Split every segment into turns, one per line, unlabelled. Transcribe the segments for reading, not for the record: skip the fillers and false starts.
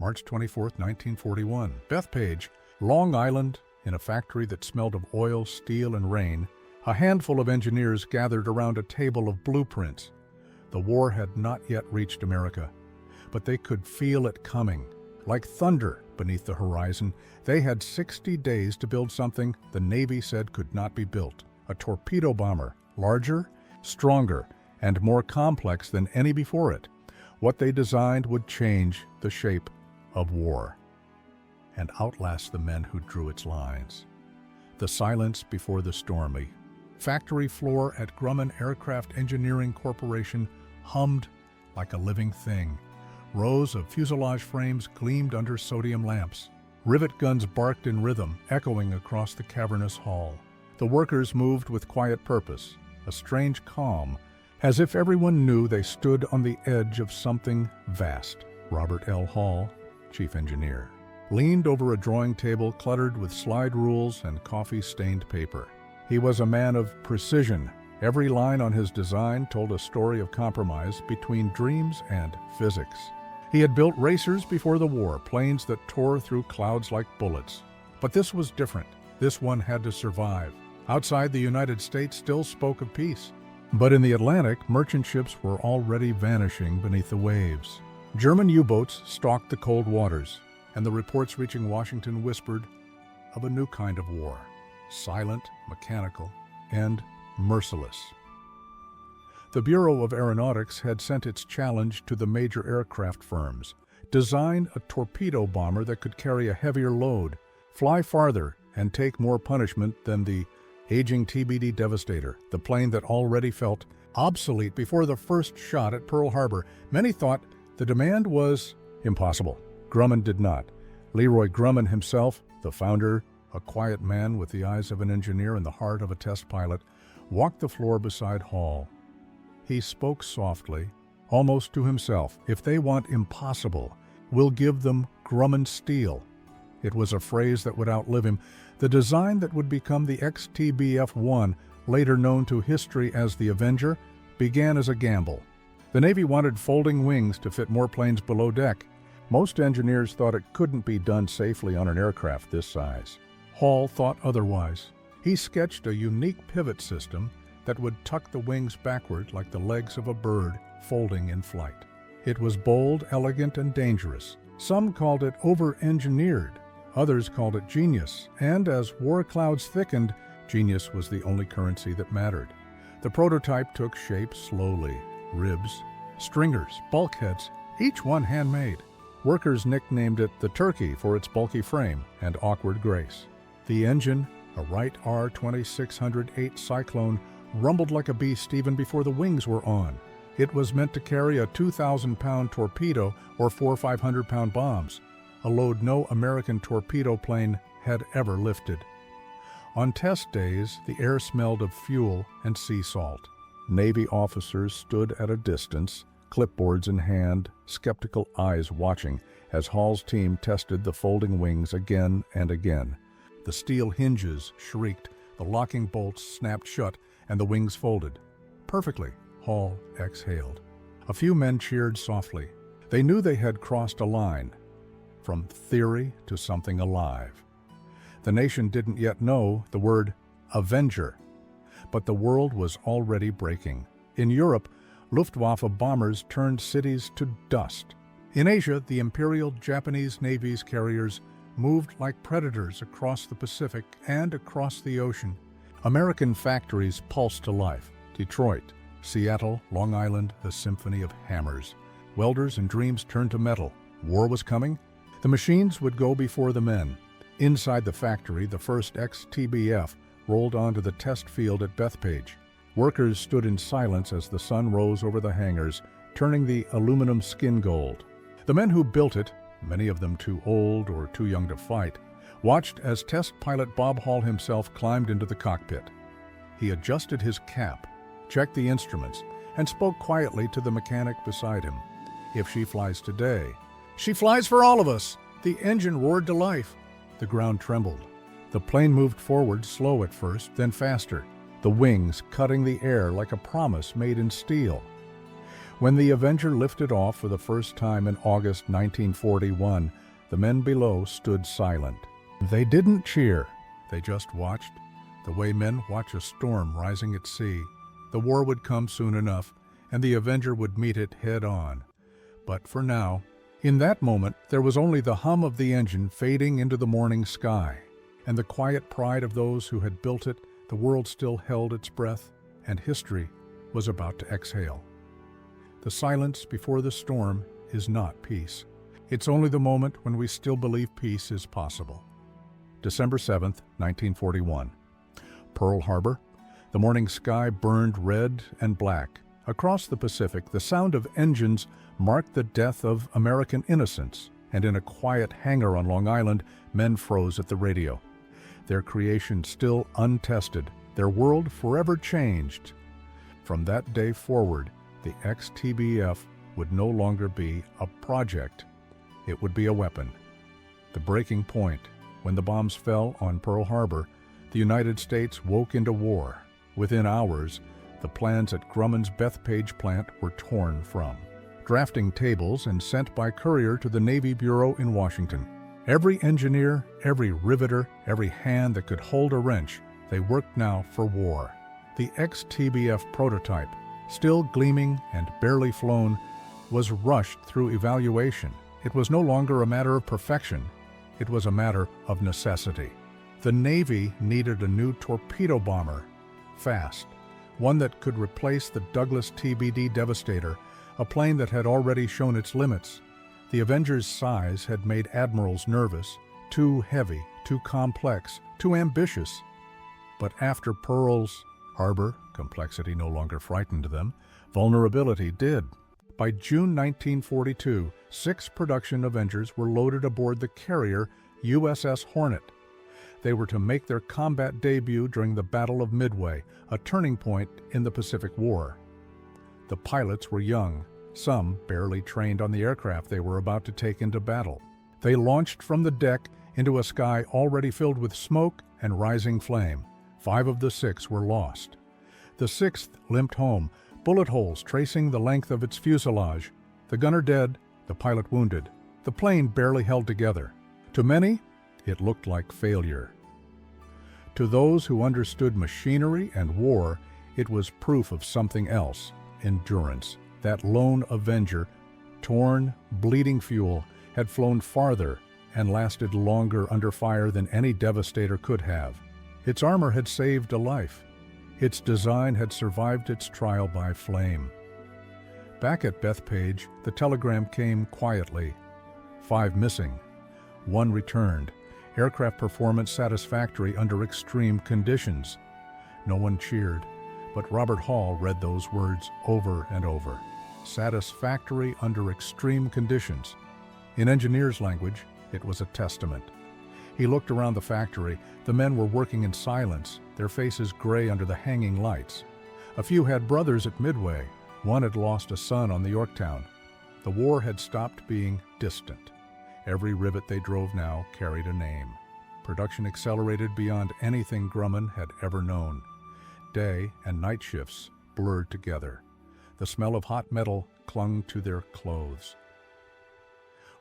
March 24, 1941. Bethpage, Long Island, in a factory that smelled of oil, steel, and rain, a handful of engineers gathered around a table of blueprints. The war had not yet reached America, but they could feel it coming. Like thunder beneath the horizon, they had 60 days to build something the Navy said could not be built: a torpedo bomber, larger, stronger, and more complex than any before it. What they designed would change the shape of war and outlast the men who drew its lines. The silence before the stormy factory floor at Grumman Aircraft Engineering Corporation hummed like a living thing. Rows of fuselage frames gleamed under sodium lamps. Rivet guns barked in rhythm, echoing across the cavernous hall. The workers moved with quiet purpose, a strange calm, as if everyone knew they stood on the edge of something vast. Robert L. Hall, chief engineer, leaned over a drawing table cluttered with slide rules and coffee-stained paper. He was a man of precision. Every line on his design told a story of compromise between dreams and physics. He had built racers before the war, planes that tore through clouds like bullets. But this was different. This one had to survive. Outside, the United States still spoke of peace. But in the Atlantic, merchant ships were already vanishing beneath the waves. German U-boats stalked the cold waters, and the reports reaching Washington whispered of a new kind of war: silent, mechanical, and merciless. The Bureau of Aeronautics had sent its challenge to the major aircraft firms: design a torpedo bomber that could carry a heavier load, fly farther, and take more punishment than the aging TBD Devastator, the plane that already felt obsolete before the first shot at Pearl Harbor. Many thought the demand was impossible. Grumman did not. Leroy Grumman himself, the founder, a quiet man with the eyes of an engineer and the heart of a test pilot, walked the floor beside Hall. He spoke softly, almost to himself. If they want impossible, we'll give them Grumman steel. It was a phrase that would outlive him. The design that would become the XTBF-1, later known to history as the Avenger, began as a gamble. The Navy wanted folding wings to fit more planes below deck. Most engineers thought it couldn't be done safely on an aircraft this size. Hall thought otherwise. He sketched a unique pivot system that would tuck the wings backward like the legs of a bird folding in flight. It was bold, elegant, and dangerous. Some called it over-engineered. Others called it genius, and as war clouds thickened, genius was the only currency that mattered. The prototype took shape slowly: ribs, stringers, bulkheads, each one handmade. Workers nicknamed it the Turkey for its bulky frame and awkward grace. The engine, a Wright R2608 Cyclone, rumbled like a beast even before the wings were on. It was meant to carry a 2,000-pound torpedo or 4 500-pound bombs, a load no American torpedo plane had ever lifted. On test days, the air smelled of fuel and sea salt. Navy officers stood at a distance, clipboards in hand, skeptical eyes watching as Hall's team tested the folding wings again and again. The steel hinges shrieked, the locking bolts snapped shut, and the wings folded. Perfectly, Hall exhaled. A few men cheered softly. They knew they had crossed a line, from theory to something alive. The nation didn't yet know the word Avenger, but the world was already breaking. In Europe, Luftwaffe bombers turned cities to dust. In Asia, the Imperial Japanese Navy's carriers moved like predators across the Pacific and across the ocean. American factories pulsed to life. Detroit, Seattle, Long Island, a symphony of hammers. Welders and dreams turned to metal. War was coming. The machines would go before the men. Inside the factory, the first XTBF rolled onto the test field at Bethpage. Workers stood in silence as the sun rose over the hangars, turning the aluminum skin gold. The men who built it, many of them too old or too young to fight, watched as test pilot Bob Hall himself climbed into the cockpit. He adjusted his cap, checked the instruments, and spoke quietly to the mechanic beside him. If she flies today, she flies for all of us. The engine roared to life. The ground trembled. The plane moved forward, slow at first, then faster, the wings cutting the air like a promise made in steel. When the Avenger lifted off for the first time in August 1941, the men below stood silent. They didn't cheer. They just watched, the way men watch a storm rising at sea. The war would come soon enough, and the Avenger would meet it head-on. But for now, in that moment, there was only the hum of the engine fading into the morning sky, and the quiet pride of those who had built it. The world still held its breath, and history was about to exhale. The silence before the storm is not peace. It's only the moment when we still believe peace is possible. December 7th, 1941. Pearl Harbor. The morning sky burned red and black. Across the Pacific, the sound of engines marked the death of American innocence, and in a quiet hangar on Long Island, men froze at the radio. Their creation still untested, their world forever changed. From that day forward, the ex-TBF would no longer be a project. It would be a weapon. The breaking point, when the bombs fell on Pearl Harbor, the United States woke into war. Within hours, the plans at Grumman's Bethpage plant were torn from drafting tables and sent by courier to the Navy Bureau in Washington. Every engineer, every riveter, every hand that could hold a wrench, they worked now for war. The ex-TBF prototype, still gleaming and barely flown, was rushed through evaluation. It was no longer a matter of perfection. It was a matter of necessity. The Navy needed a new torpedo bomber, fast, one that could replace the Douglas TBD Devastator, a plane that had already shown its limits. The Avenger's size had made admirals nervous, too heavy, too complex, too ambitious. But after Pearl Harbor, complexity no longer frightened them. Vulnerability did. By June 1942, 6 production Avengers were loaded aboard the carrier USS Hornet. They were to make their combat debut during the Battle of Midway, a turning point in the Pacific War. The pilots were young, some barely trained on the aircraft they were about to take into battle. They launched from the deck into a sky already filled with smoke and rising flame. 5 of the 6 were lost. The 6th limped home, bullet holes tracing the length of its fuselage. The gunner dead, the pilot wounded. The plane barely held together. To many, it looked like failure. To those who understood machinery and war, it was proof of something else: endurance. That lone Avenger, torn, bleeding fuel, had flown farther and lasted longer under fire than any Devastator could have. Its armor had saved a life. Its design had survived its trial by flame. Back at Bethpage, the telegram came quietly. 5 missing. 1 returned. Aircraft performance satisfactory under extreme conditions. No one cheered, but Robert Hall read those words over and over. Satisfactory under extreme conditions. In engineers' language, it was a testament. He looked around the factory. The men were working in silence, their faces gray under the hanging lights. A few had brothers at Midway. One had lost a son on the Yorktown. The war had stopped being distant. Every rivet they drove now carried a name. Production accelerated beyond anything Grumman had ever known. Day and night shifts blurred together. The smell of hot metal clung to their clothes.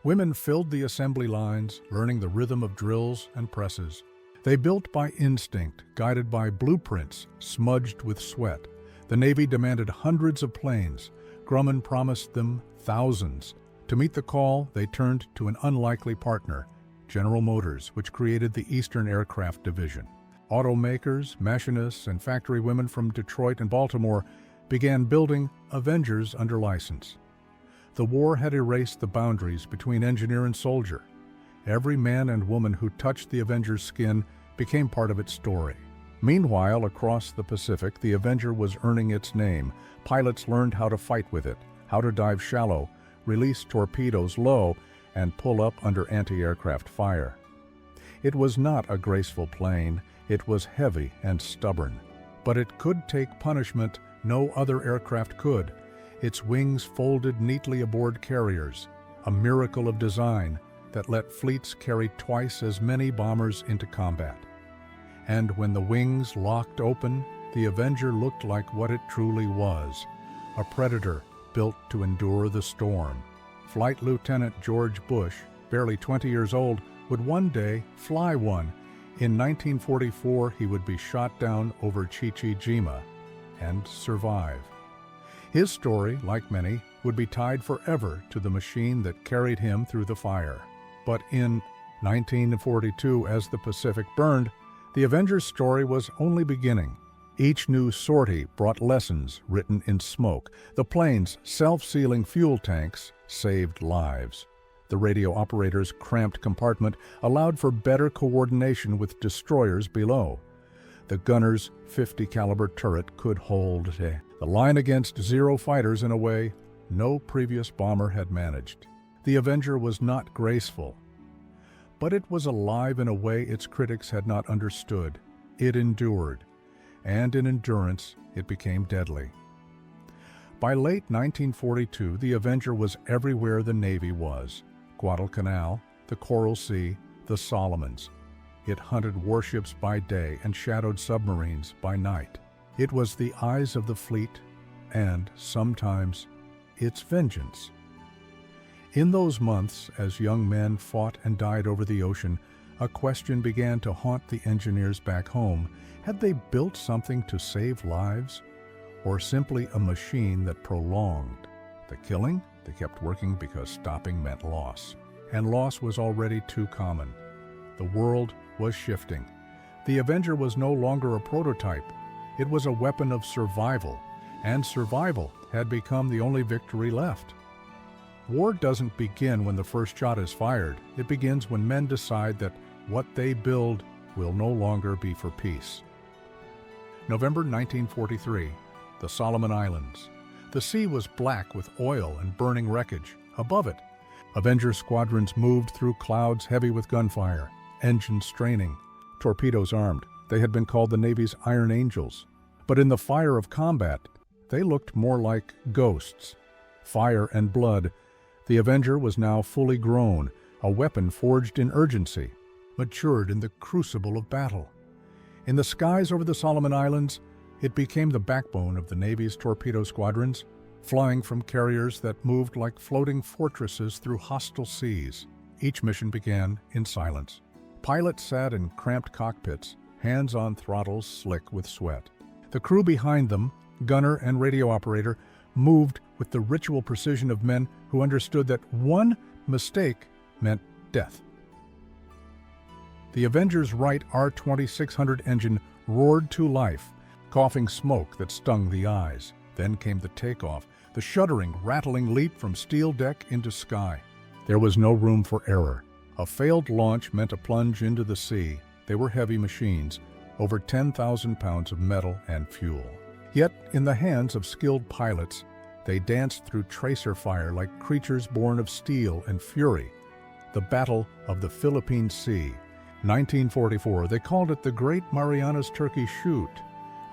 Women filled the assembly lines, learning the rhythm of drills and presses. They built by instinct, guided by blueprints, smudged with sweat. The Navy demanded hundreds of planes. Grumman promised them thousands. To meet the call, they turned to an unlikely partner, General Motors, which created the Eastern Aircraft Division. Automakers, machinists, and factory women from Detroit and Baltimore began building Avengers under license. The war had erased the boundaries between engineer and soldier. Every man and woman who touched the Avenger's skin became part of its story. Meanwhile, across the Pacific, the Avenger was earning its name. Pilots learned how to fight with it, how to dive shallow, release torpedoes low, and pull up under anti-aircraft fire. It was not a graceful plane. It was heavy and stubborn. But it could take punishment no other aircraft could. Its wings folded neatly aboard carriers, a miracle of design that let fleets carry twice as many bombers into combat. And when the wings locked open, the Avenger looked like what it truly was: a predator built to endure the storm. Flight Lieutenant George Bush, barely 20 years old, would one day fly one. In 1944, he would be shot down over Chichijima and survive. His story, like many, would be tied forever to the machine that carried him through the fire. But in 1942, as the Pacific burned, the Avengers' story was only beginning. Each new sortie brought lessons written in smoke. The plane's self-sealing fuel tanks saved lives. The radio operator's cramped compartment allowed for better coordination with destroyers below. The gunner's 50-caliber turret could hold the line against Zero fighters in a way no previous bomber had managed. The Avenger was not graceful, but it was alive in a way its critics had not understood. It endured, and in endurance, it became deadly. By late 1942, the Avenger was everywhere the Navy was. Guadalcanal, the Coral Sea, the Solomons. It hunted warships by day and shadowed submarines by night. It was the eyes of the fleet and, sometimes, its vengeance. In those months, as young men fought and died over the ocean, a question began to haunt the engineers back home. Had they built something to save lives, or simply a machine that prolonged the killing? They kept working because stopping meant loss, and loss was already too common. The world was shifting. The Avenger was no longer a prototype. It was a weapon of survival, and survival had become the only victory left. War doesn't begin when the first shot is fired. It begins when men decide that what they build will no longer be for peace. November 1943, the Solomon Islands. The sea was black with oil and burning wreckage. Above it, Avenger squadrons moved through clouds heavy with gunfire, engines straining, torpedoes armed. They had been called the Navy's Iron Angels. But in the fire of combat, they looked more like ghosts. Fire and blood. The Avenger was now fully grown, a weapon forged in urgency, matured in the crucible of battle. In the skies over the Solomon Islands, it became the backbone of the Navy's torpedo squadrons, flying from carriers that moved like floating fortresses through hostile seas. Each mission began in silence. Pilots sat in cramped cockpits, hands on throttles slick with sweat. The crew behind them, gunner and radio operator, moved with the ritual precision of men who understood that one mistake meant death. The Avenger's Wright R-2600 engine roared to life, coughing smoke that stung the eyes. Then came the takeoff, the shuddering, rattling leap from steel deck into sky. There was no room for error. A failed launch meant a plunge into the sea. They were heavy machines, over 10,000 pounds of metal and fuel. Yet, in the hands of skilled pilots, they danced through tracer fire like creatures born of steel and fury. The Battle of the Philippine Sea. 1944, they called it the Great Marianas Turkey Shoot,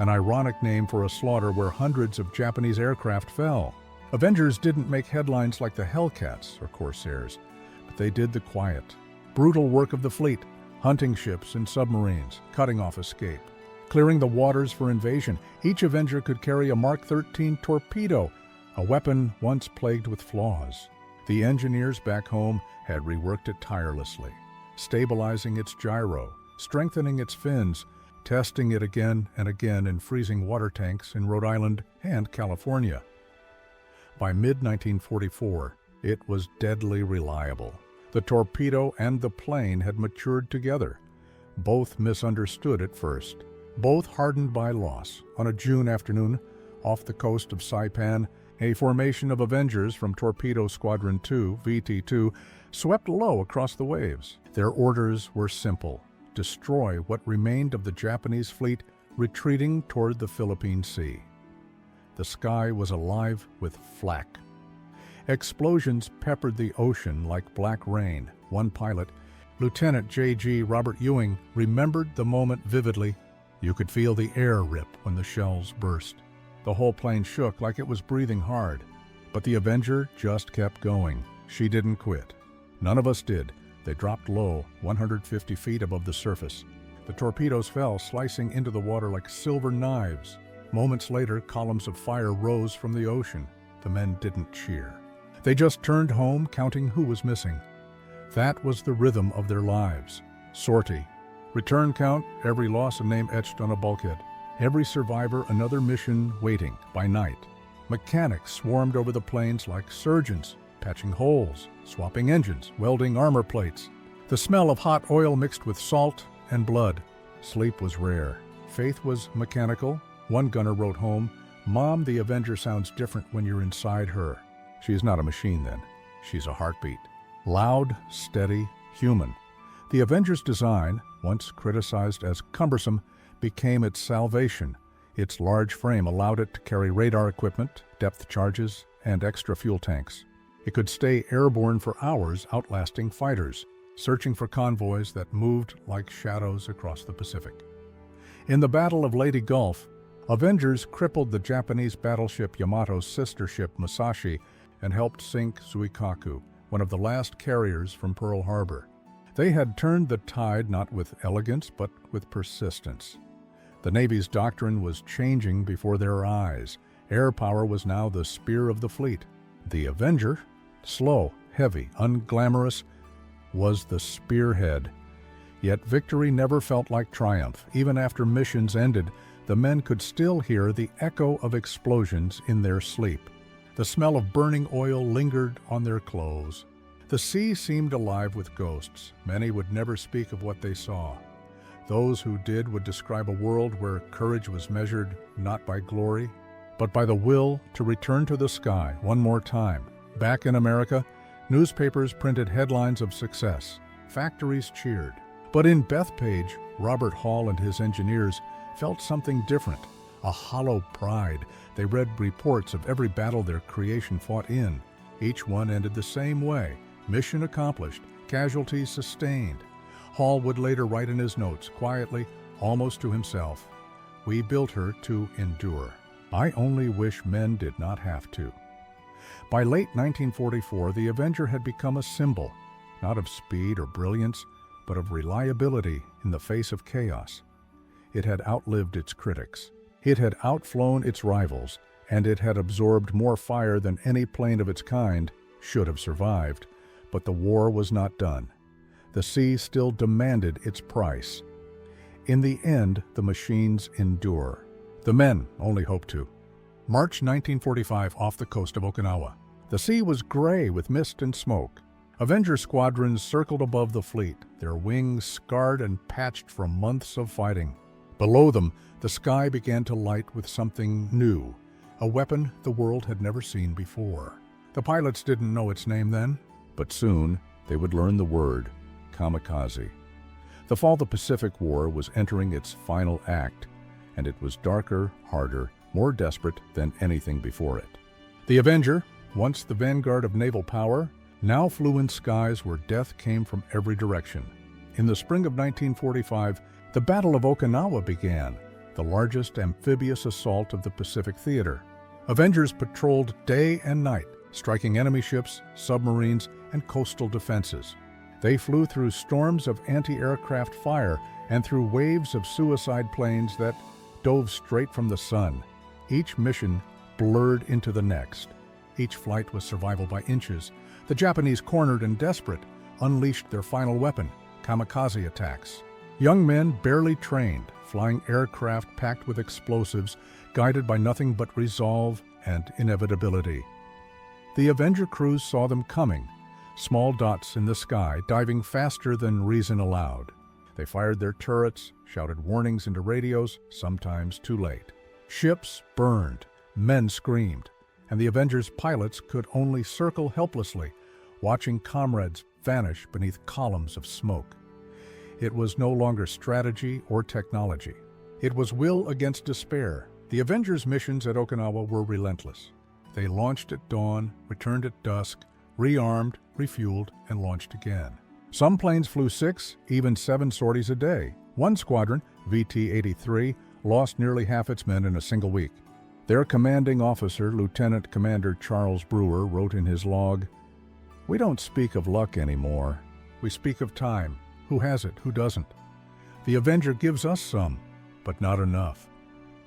an ironic name for a slaughter where hundreds of Japanese aircraft fell. Avengers didn't make headlines like the Hellcats or Corsairs, but they did the quiet, brutal work of the fleet, hunting ships and submarines, cutting off escape, clearing the waters for invasion. Each Avenger could carry a Mark 13 torpedo, a weapon once plagued with flaws. The engineers back home had reworked it tirelessly, stabilizing its gyro, strengthening its fins, testing it again and again in freezing water tanks in Rhode Island and California. By mid-1944, it was deadly reliable. The torpedo and the plane had matured together. Both misunderstood at first. Both hardened by loss. On a June afternoon, off the coast of Saipan, a formation of Avengers from Torpedo Squadron 2, VT2, swept low across the waves. Their orders were simple: destroy what remained of the Japanese fleet retreating toward the Philippine Sea. The sky was alive with flak. Explosions peppered the ocean like black rain. One pilot, Lieutenant J.G. Robert Ewing, remembered the moment vividly. You could feel the air rip when the shells burst. The whole plane shook like it was breathing hard. But the Avenger just kept going. She didn't quit. None of us did. They dropped low, 150 feet above the surface. The torpedoes fell, slicing into the water like silver knives. Moments later, columns of fire rose from the ocean. the men didn't cheer. They just turned home counting who was missing. That was the rhythm of their lives. Sortie. Return count, every loss a name etched on a bulkhead. Every survivor another mission waiting by night. Mechanics swarmed over the planes like surgeons, patching holes, swapping engines, welding armor plates. The smell of hot oil mixed with salt and blood. Sleep was rare. Faith was mechanical. One gunner wrote home, "Mom, the Avenger sounds different when you're inside her." She's not a machine then. She's a heartbeat. Loud, steady, human. The Avenger's design, once criticized as cumbersome, became its salvation. Its large frame allowed it to carry radar equipment, depth charges, and extra fuel tanks. It could stay airborne for hours, outlasting fighters, searching for convoys that moved like shadows across the Pacific. In the Battle of Leyte Gulf, Avengers crippled the Japanese battleship Yamato's sister ship Musashi and helped sink Zuikaku, one of the last carriers from Pearl Harbor. They had turned the tide not with elegance but with persistence. The Navy's doctrine was changing before their eyes. Air power was now the spear of the fleet. The Avenger, slow, heavy, unglamorous, was the spearhead. Yet victory never felt like triumph. Even after missions ended, the men could still hear the echo of explosions in their sleep. The smell of burning oil lingered on their clothes. The sea seemed alive with ghosts. Many would never speak of what they saw. Those who did would describe a world where courage was measured not by glory, but by the will to return to the sky one more time. Back in America, newspapers printed headlines of success. Factories cheered. But in Bethpage, Robert Hall and his engineers felt something different, a hollow pride. They read reports of every battle their creation fought in. Each one ended the same way. Mission accomplished, casualties sustained. Hall would later write in his notes, quietly, almost to himself, "We built her to endure. I only wish men did not have to." By late 1944, the Avenger had become a symbol, not of speed or brilliance, but of reliability in the face of chaos. It had outlived its critics. It had outflown its rivals, and it had absorbed more fire than any plane of its kind should have survived. But the war was not done. The sea still demanded its price. In the end, the machines endure. The men only hope to. March 1945, off the coast of Okinawa. The sea was gray with mist and smoke. Avenger squadrons circled above the fleet, their wings scarred and patched from months of fighting. Below them, the sky began to light with something new, a weapon the world had never seen before. The pilots didn't know its name then, but soon they would learn the word, kamikaze. The fall of the Pacific War was entering its final act, and it was darker, harder, more desperate than anything before it. The Avenger, once the vanguard of naval power, now flew in skies where death came from every direction. In the spring of 1945, the Battle of Okinawa began, the largest amphibious assault of the Pacific theater. Avengers patrolled day and night, striking enemy ships, submarines, and coastal defenses. They flew through storms of anti-aircraft fire and through waves of suicide planes that dove straight from the sun. Each mission blurred into the next. Each flight was survival by inches. The Japanese, cornered and desperate, unleashed their final weapon, kamikaze attacks. Young men barely trained, flying aircraft packed with explosives, guided by nothing but resolve and inevitability. The Avenger crews saw them coming, small dots in the sky, diving faster than reason allowed. They fired their turrets, shouted warnings into radios, sometimes too late. Ships burned, men screamed, and the Avenger's pilots could only circle helplessly, watching comrades vanish beneath columns of smoke. It was no longer strategy or technology. It was will against despair. The Avengers' missions at Okinawa were relentless. They launched at dawn, returned at dusk, rearmed, refueled, and launched again. Some planes flew 6, even 7 sorties a day. One squadron, VT-83, lost nearly half its men in a single week. Their commanding officer, Lieutenant Commander Charles Brewer, wrote in his log, "We don't speak of luck anymore. We speak of time. Who has it, who doesn't? The Avenger gives us some, but not enough."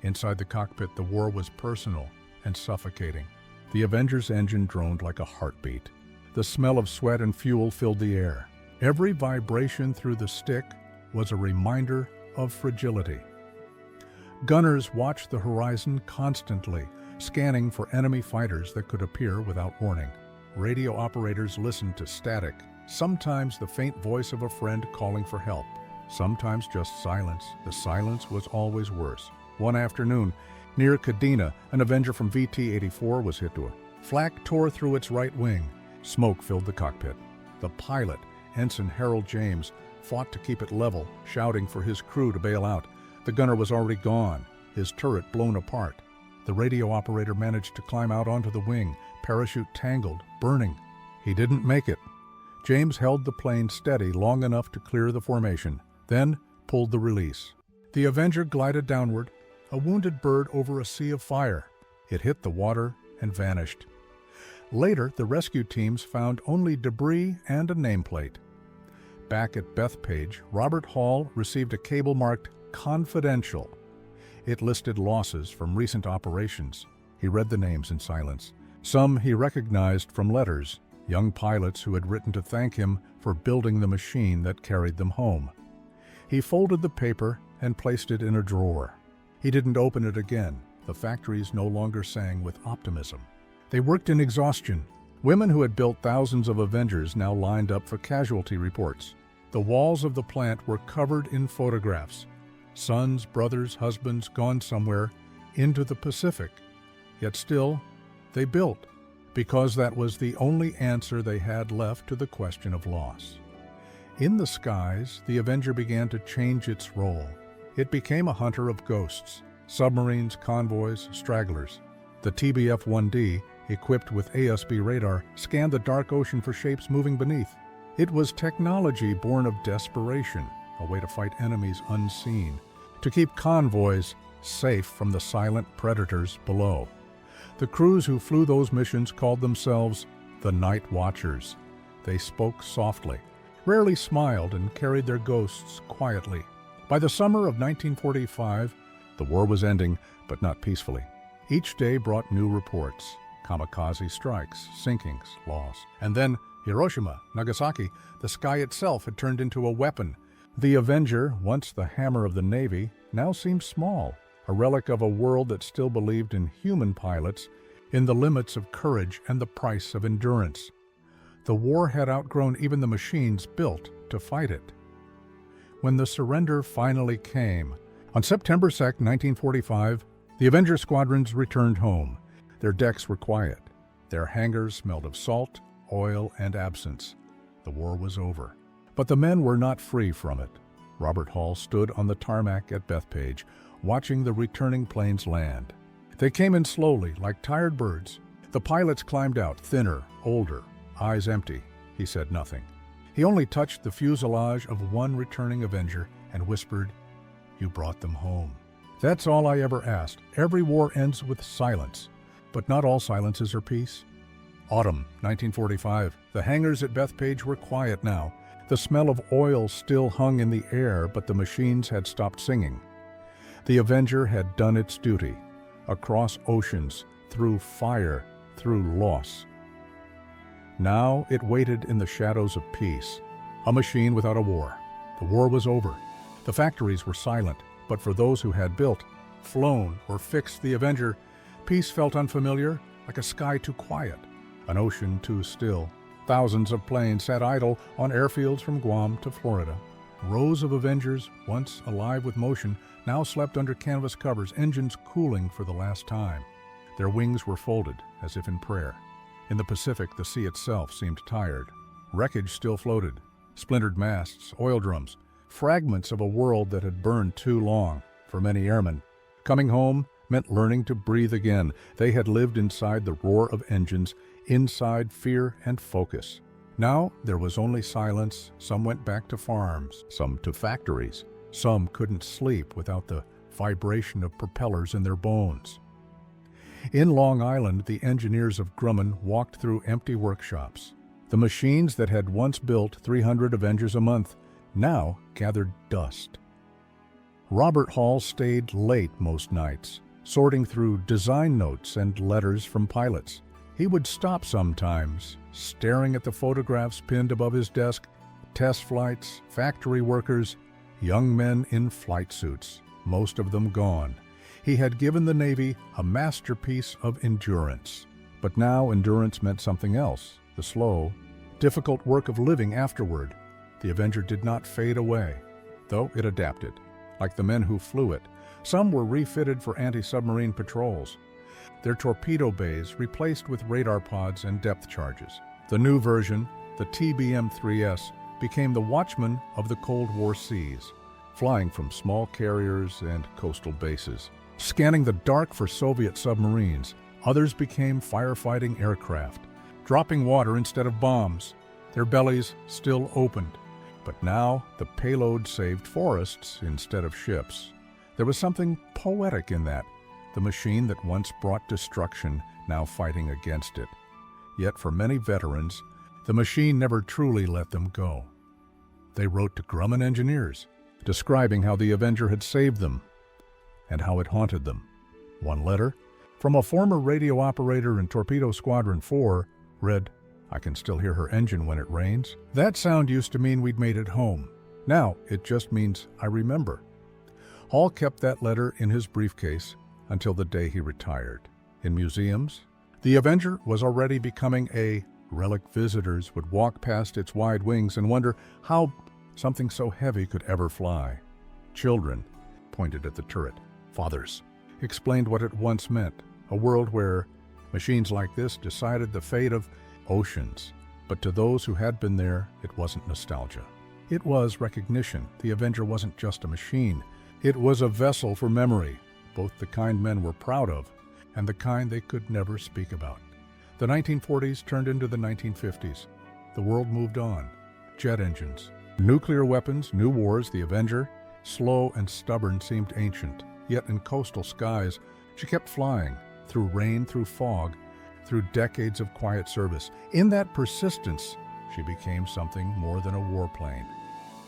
Inside the cockpit, the war was personal and suffocating. The Avenger's engine droned like a heartbeat. The smell of sweat and fuel filled the air. Every vibration through the stick was a reminder of fragility. Gunners watched the horizon constantly, scanning for enemy fighters that could appear without warning. Radio operators listened to static, sometimes the faint voice of a friend calling for help, sometimes just silence. The silence was always worse. One afternoon, near Kadena, an Avenger from VT-84 was hit to her. Flak tore through its right wing. Smoke filled the cockpit. The pilot, Ensign Harold James, fought to keep it level, shouting for his crew to bail out. The gunner was already gone, his turret blown apart. The radio operator managed to climb out onto the wing, parachute tangled, burning. He didn't make it. James held the plane steady long enough to clear the formation, then pulled the release. The Avenger glided downward, a wounded bird over a sea of fire. It hit the water and vanished. Later, the rescue teams found only debris and a nameplate. Back at Bethpage, Robert Hall received a cable marked "Confidential." It listed losses from recent operations. He read the names in silence. Some he recognized from letters, young pilots who had written to thank him for building the machine that carried them home. He folded the paper and placed it in a drawer. He didn't open it again. The factories no longer sang with optimism. They worked in exhaustion. Women who had built thousands of Avengers now lined up for casualty reports. The walls of the plant were covered in photographs. Sons, brothers, husbands gone somewhere into the Pacific. Yet still, they built, because that was the only answer they had left to the question of loss. In the skies, the Avenger began to change its role. It became a hunter of ghosts, submarines, convoys, stragglers. The TBF-1D, equipped with ASB radar, scanned the dark ocean for shapes moving beneath. It was technology born of desperation, a way to fight enemies unseen, to keep convoys safe from the silent predators below. The crews who flew those missions called themselves the Night Watchers. They spoke softly, rarely smiled, and carried their ghosts quietly. By the summer of 1945, the war was ending, but not peacefully. Each day brought new reports: kamikaze strikes, sinkings, loss. And then Hiroshima, Nagasaki, the sky itself had turned into a weapon. The Avenger, once the hammer of the Navy, now seemed small, a relic of a world that still believed in human pilots, in the limits of courage and the price of endurance. The war had outgrown even the machines built to fight it. When the surrender finally came, on September 2, 1945, the Avenger squadrons returned home. Their decks were quiet. Their hangars smelled of salt, oil, and absence. The war was over. But the men were not free from it. Robert Hall stood on the tarmac at Bethpage, watching the returning planes land. They came in slowly, like tired birds. The pilots climbed out, thinner, older, eyes empty. He said nothing. He only touched the fuselage of one returning Avenger and whispered, "You brought them home." That's all I ever asked. Every war ends with silence, but not all silences are peace. Autumn, 1945. The hangars at Bethpage were quiet now. The smell of oil still hung in the air, but the machines had stopped singing. The Avenger had done its duty, across oceans, through fire, through loss. Now it waited in the shadows of peace, a machine without a war. The war was over. The factories were silent, but for those who had built, flown, or fixed the Avenger, peace felt unfamiliar, like a sky too quiet, an ocean too still. Thousands of planes sat idle on airfields from Guam to Florida. Rows of Avengers, once alive with motion, now slept under canvas covers, engines cooling for the last time. Their wings were folded, as if in prayer. In the Pacific, the sea itself seemed tired. Wreckage still floated, splintered masts, oil drums, fragments of a world that had burned too long for many airmen. Coming home meant learning to breathe again. They had lived inside the roar of engines, inside fear and focus. Now there was only silence. Some went back to farms, some to factories. Some couldn't sleep without the vibration of propellers in their bones. In Long Island, the engineers of Grumman walked through empty workshops. The machines that had once built 300 Avengers a month now gathered dust. Robert Hall stayed late most nights, sorting through design notes and letters from pilots. He would stop sometimes, staring at the photographs pinned above his desk, test flights, factory workers, young men in flight suits, most of them gone. He had given the Navy a masterpiece of endurance. But now endurance meant something else, the slow, difficult work of living afterward. The Avenger did not fade away, though it adapted. Like the men who flew it, some were refitted for anti-submarine patrols. Their torpedo bays replaced with radar pods and depth charges. The new version, the TBM-3S, became the watchman of the Cold War seas, flying from small carriers and coastal bases. Scanning the dark for Soviet submarines, others became firefighting aircraft, dropping water instead of bombs, their bellies still opened. But now the payload saved forests instead of ships. There was something poetic in that, the machine that once brought destruction, now fighting against it. Yet for many veterans, the machine never truly let them go. They wrote to Grumman engineers, describing how the Avenger had saved them and how it haunted them. One letter, from a former radio operator in Torpedo Squadron 4, read, "I can still hear her engine when it rains. That sound used to mean we'd made it home. Now it just means I remember." Hall kept that letter in his briefcase until the day he retired. In museums, the Avenger was already becoming a relic. Visitors would walk past its wide wings and wonder how something so heavy could ever fly. Children pointed at the turret. Fathers explained what it once meant, a world where machines like this decided the fate of oceans. But to those who had been there, it wasn't nostalgia. It was recognition. The Avenger wasn't just a machine. It was a vessel for memory, both the kind men were proud of and the kind they could never speak about. The 1940s turned into the 1950s. The world moved on. Jet engines, nuclear weapons, new wars. The Avenger, slow and stubborn, seemed ancient. Yet in coastal skies, she kept flying, through rain, through fog, through decades of quiet service. In that persistence, she became something more than a warplane.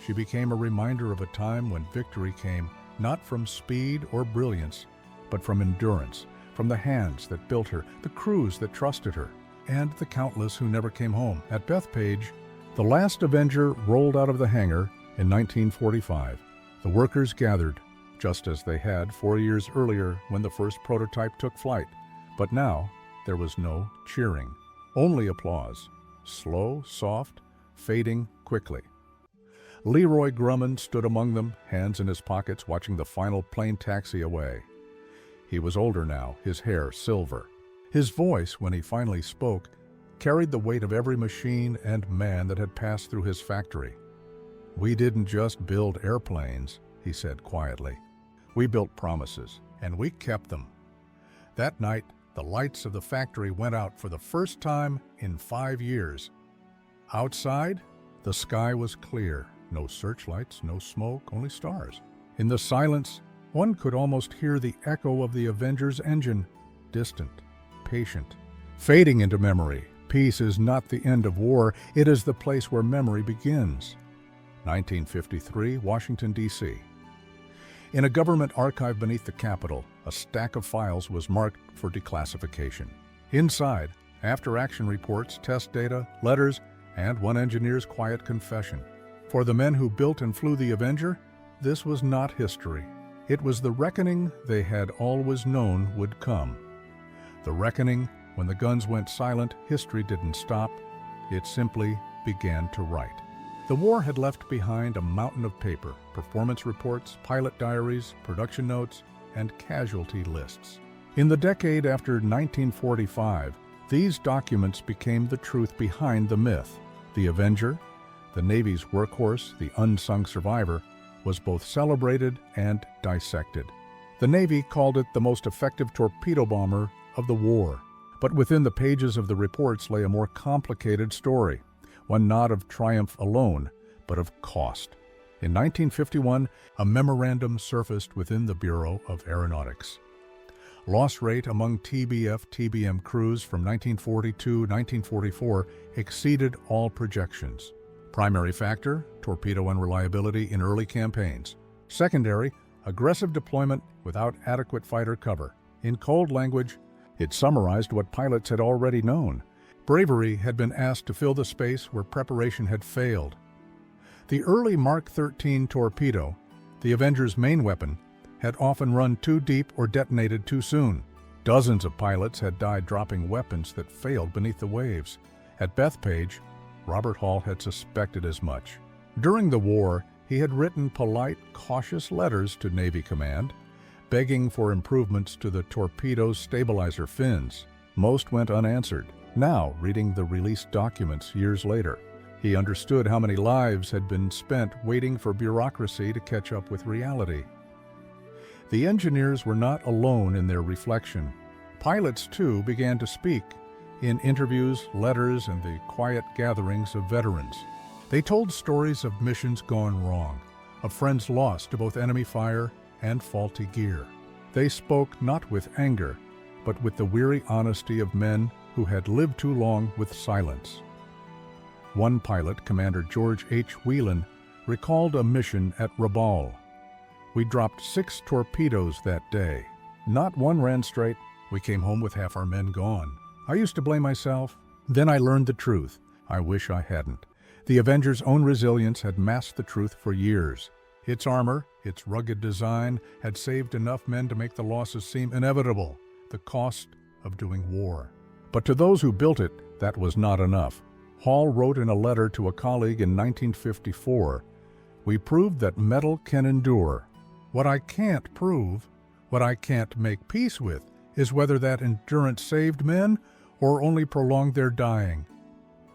She became a reminder of a time when victory came not from speed or brilliance, but from endurance, from the hands that built her, the crews that trusted her, and the countless who never came home. At Bethpage, the last Avenger rolled out of the hangar in 1945. The workers gathered, just as they had 4 years earlier when the first prototype took flight. But now, there was no cheering, only applause, slow, soft, fading quickly. Leroy Grumman stood among them, hands in his pockets, watching the final plane taxi away. He was older now, his hair silver. His voice, when he finally spoke, carried the weight of every machine and man that had passed through his factory. "We didn't just build airplanes," he said quietly. "We built promises, and we kept them." That night, the lights of the factory went out for the first time in 5 years. Outside, the sky was clear. No searchlights, no smoke, only stars. In the silence, one could almost hear the echo of the Avenger's engine, distant, patient, fading into memory. Peace is not the end of war, it is the place where memory begins. 1953, Washington, D.C. In a government archive beneath the Capitol, a stack of files was marked for declassification. Inside, after-action reports, test data, letters, and one engineer's quiet confession. For the men who built and flew the Avenger, this was not history. It was the reckoning they had always known would come. The reckoning, when the guns went silent, history didn't stop. It simply began to write. The war had left behind a mountain of paper, performance reports, pilot diaries, production notes, and casualty lists. In the decade after 1945, these documents became the truth behind the myth. The Avenger, the Navy's workhorse, the unsung survivor, was both celebrated and dissected. The Navy called it the most effective torpedo bomber of the war. But within the pages of the reports lay a more complicated story, one not of triumph alone, but of cost. In 1951, a memorandum surfaced within the Bureau of Aeronautics. Loss rate among TBM crews from 1942-1944 exceeded all projections. Primary factor, torpedo unreliability in early campaigns. Secondary, aggressive deployment without adequate fighter cover. In cold language, It summarized what pilots had already known. Bravery had been asked to fill the space where preparation had failed. The early Mark 13 torpedo, the Avenger's main weapon, had often run too deep or detonated too soon. Dozens of pilots had died dropping weapons that failed beneath the waves. At Bethpage, Robert Hall had suspected as much. During the war, he had written polite, cautious letters to Navy Command, begging for improvements to the torpedo's stabilizer fins. Most went unanswered. Now, reading the released documents years later, he understood how many lives had been spent waiting for bureaucracy to catch up with reality. The engineers were not alone in their reflection. Pilots, too, began to speak in interviews, letters, and the quiet gatherings of veterans. They told stories of missions gone wrong, of friends lost to both enemy fire and faulty gear. They spoke not with anger, but with the weary honesty of men who had lived too long with silence. One pilot, Commander George H. Whelan, recalled a mission at Rabaul. We dropped 6 torpedoes that day. Not one ran straight. We came home with half our men gone. I used to blame myself. Then I learned the truth. I wish I hadn't. The Avenger's own resilience had masked the truth for years. Its armor, its rugged design, had saved enough men to make the losses seem inevitable, the cost of doing war. But to those who built it, that was not enough. Hall wrote in a letter to a colleague in 1954, "We proved that metal can endure. What I can't prove, what I can't make peace with, is whether that endurance saved men or only prolonged their dying."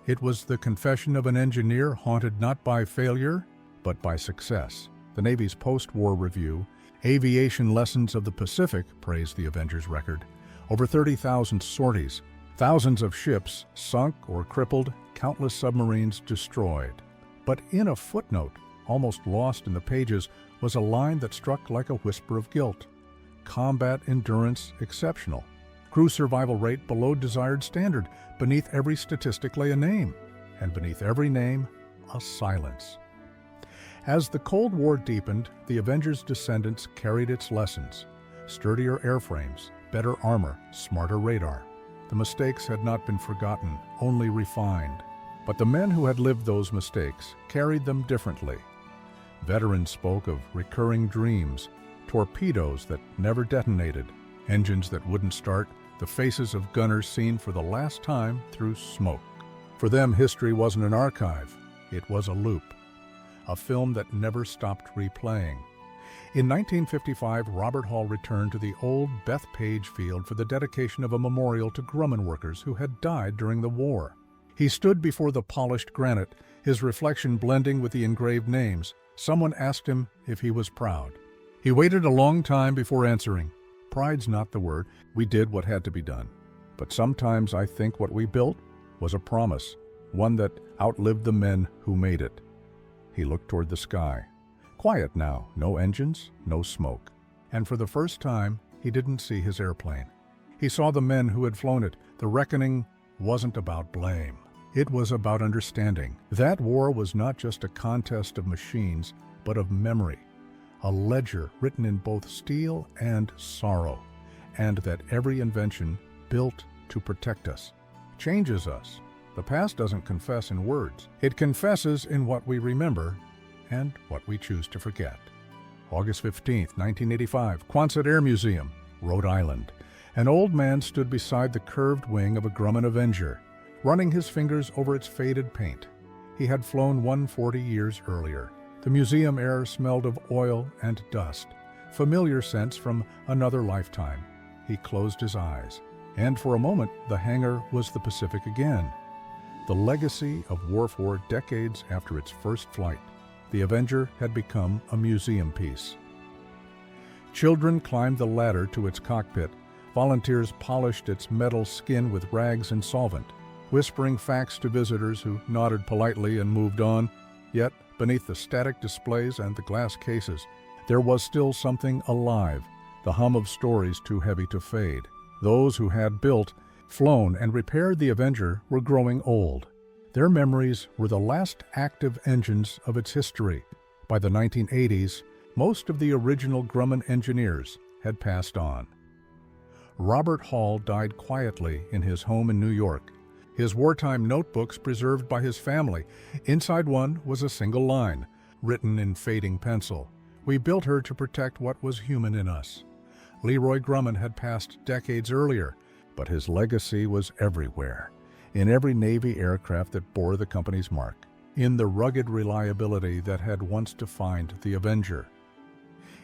It was the confession of an engineer haunted not by failure, but by success. The Navy's post-war review, Aviation Lessons of the Pacific, praised the Avengers record. Over 30,000 sorties, thousands of ships sunk or crippled, countless submarines destroyed. But in a footnote, almost lost in the pages, was a line that struck like a whisper of guilt. Combat endurance exceptional. Crew survival rate below desired standard. Beneath every statistic lay a name, and beneath every name, a silence. As the Cold War deepened, the Avengers' descendants carried its lessons. Sturdier airframes, better armor, smarter radar. The mistakes had not been forgotten, only refined. But the men who had lived those mistakes carried them differently. Veterans spoke of recurring dreams, torpedoes that never detonated, engines that wouldn't start, the faces of gunners seen for the last time through smoke. For them, history wasn't an archive, it was a loop, a film that never stopped replaying. In 1955, Robert Hall returned to the old Bethpage field for the dedication of a memorial to Grumman workers who had died during the war. He stood before the polished granite, his reflection blending with the engraved names. Someone asked him if he was proud. He waited a long time before answering. Pride's not the word. We did what had to be done. But sometimes I think what we built was a promise, one that outlived the men who made it. He looked toward the sky. Quiet now, no engines, no smoke. And for the first time, he didn't see his airplane. He saw the men who had flown it. The reckoning wasn't about blame. It was about understanding. That war was not just a contest of machines, but of memory. A ledger written in both steel and sorrow, and that every invention built to protect us changes us. The past doesn't confess in words. It confesses in what we remember and what we choose to forget. August 15, 1985, Quonset Air Museum, Rhode Island. An old man stood beside the curved wing of a Grumman Avenger, running his fingers over its faded paint. He had flown one 40 years earlier. The museum air smelled of oil and dust, familiar scents from another lifetime. He closed his eyes, and for a moment the hangar was the Pacific again. The legacy of warfare decades after its first flight. The Avenger had become a museum piece. Children climbed the ladder to its cockpit. Volunteers polished its metal skin with rags and solvent, whispering facts to visitors who nodded politely and moved on. Yet, beneath the static displays and the glass cases, there was still something alive, the hum of stories too heavy to fade. Those who had built, flown, and repaired the Avenger were growing old. Their memories were the last active engines of its history. By the 1980s, most of the original Grumman engineers had passed on. Robert Hall died quietly in his home in New York. His wartime notebooks preserved by his family. Inside one was a single line, written in fading pencil. "We built her to protect what was human in us." Leroy Grumman had passed decades earlier, but his legacy was everywhere, in every Navy aircraft that bore the company's mark, in the rugged reliability that had once defined the Avenger.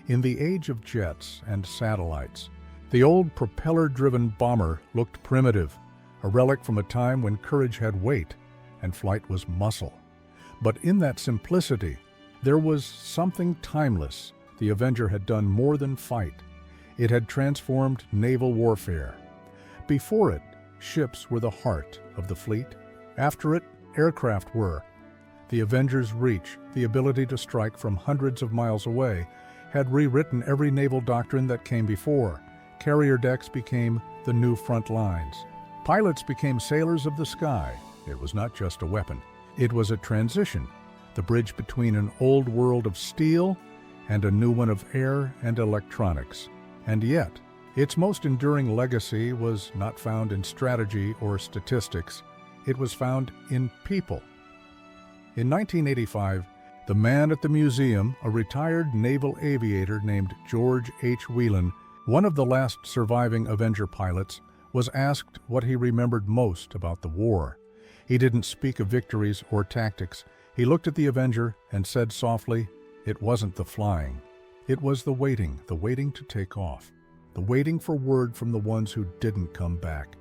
In the age of jets and satellites, the old propeller-driven bomber looked primitive, a relic from a time when courage had weight and flight was muscle. But in that simplicity, there was something timeless. The Avenger had done more than fight. It had transformed naval warfare. Before it, ships were the heart of the fleet. After it, aircraft were. The Avenger's reach, the ability to strike from hundreds of miles away, had rewritten every naval doctrine that came before. Carrier decks became the new front lines. Pilots became sailors of the sky. It was not just a weapon. It was a transition, the bridge between an old world of steel and a new one of air and electronics. And yet, its most enduring legacy was not found in strategy or statistics. It was found in people. In 1985, the man at the museum, a retired naval aviator named George H.W, one of the last surviving Avenger pilots, was asked what he remembered most about the war. He didn't speak of victories or tactics. He looked at the Avenger and said softly, "It wasn't the flying. It was the waiting to take off, the waiting for word from the ones who didn't come back.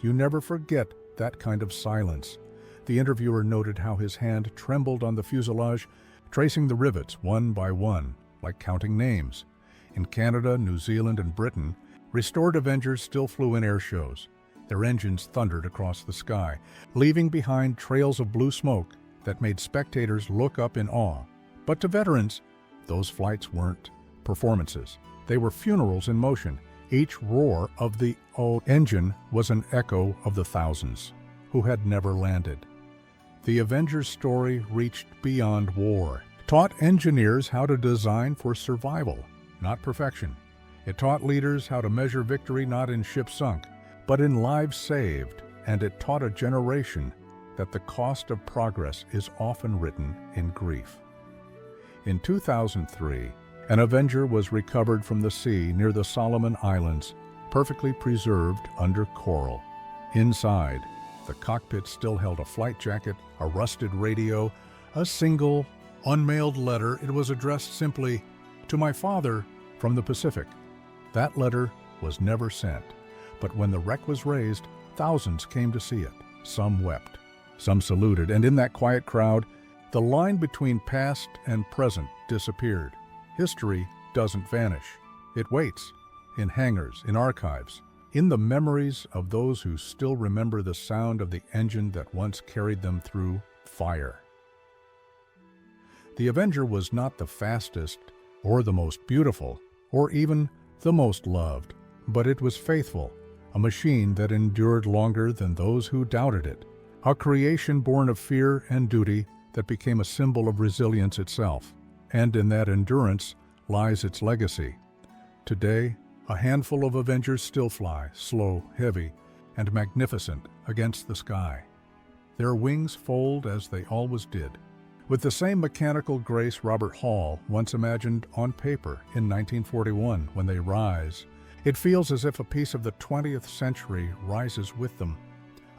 You never forget that kind of silence." The interviewer noted how his hand trembled on the fuselage, tracing the rivets one by one, like counting names. In Canada, New Zealand, and Britain, restored Avengers still flew in air shows. Their engines thundered across the sky, leaving behind trails of blue smoke that made spectators look up in awe. But to veterans, those flights weren't performances. They were funerals in motion. Each roar of the engine was an echo of the thousands who had never landed. The Avengers story reached beyond war, taught engineers how to design for survival, not perfection. It taught leaders how to measure victory not in ships sunk, but in lives saved, and it taught a generation that the cost of progress is often written in grief. In 2003, an Avenger was recovered from the sea near the Solomon Islands, perfectly preserved under coral. Inside, the cockpit still held a flight jacket, a rusted radio, a single, unmailed letter. It was addressed simply, "To my father from the Pacific." That letter was never sent, but when the wreck was raised, thousands came to see it. Some wept, some saluted, and in that quiet crowd, the line between past and present disappeared. History doesn't vanish. It waits, in hangars, in archives, in the memories of those who still remember the sound of the engine that once carried them through fire. The Avenger was not the fastest, or the most beautiful, or even the most loved, but it was faithful, a machine that endured longer than those who doubted it, a creation born of fear and duty that became a symbol of resilience itself. And in that endurance lies its legacy. Today, a handful of Avengers still fly, slow, heavy, and magnificent against the sky. Their wings fold as they always did, with the same mechanical grace Robert Hall once imagined on paper in 1941. When they rise, it feels as if a piece of the 20th century rises with them,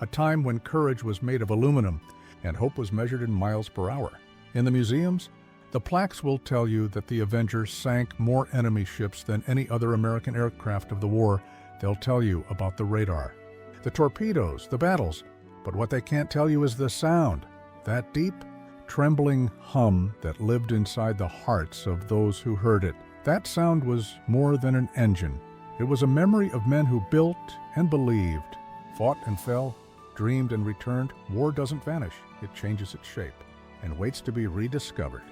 a time when courage was made of aluminum and hope was measured in miles per hour. In the museums, the plaques will tell you that the Avenger sank more enemy ships than any other American aircraft of the war. They'll tell you about the radar, the torpedoes, the battles, but what they can't tell you is the sound, that deep, trembling hum that lived inside the hearts of those who heard it. That sound was more than an engine. It was a memory of men who built and believed, fought and fell, dreamed and returned. War doesn't vanish. It changes its shape and waits to be rediscovered.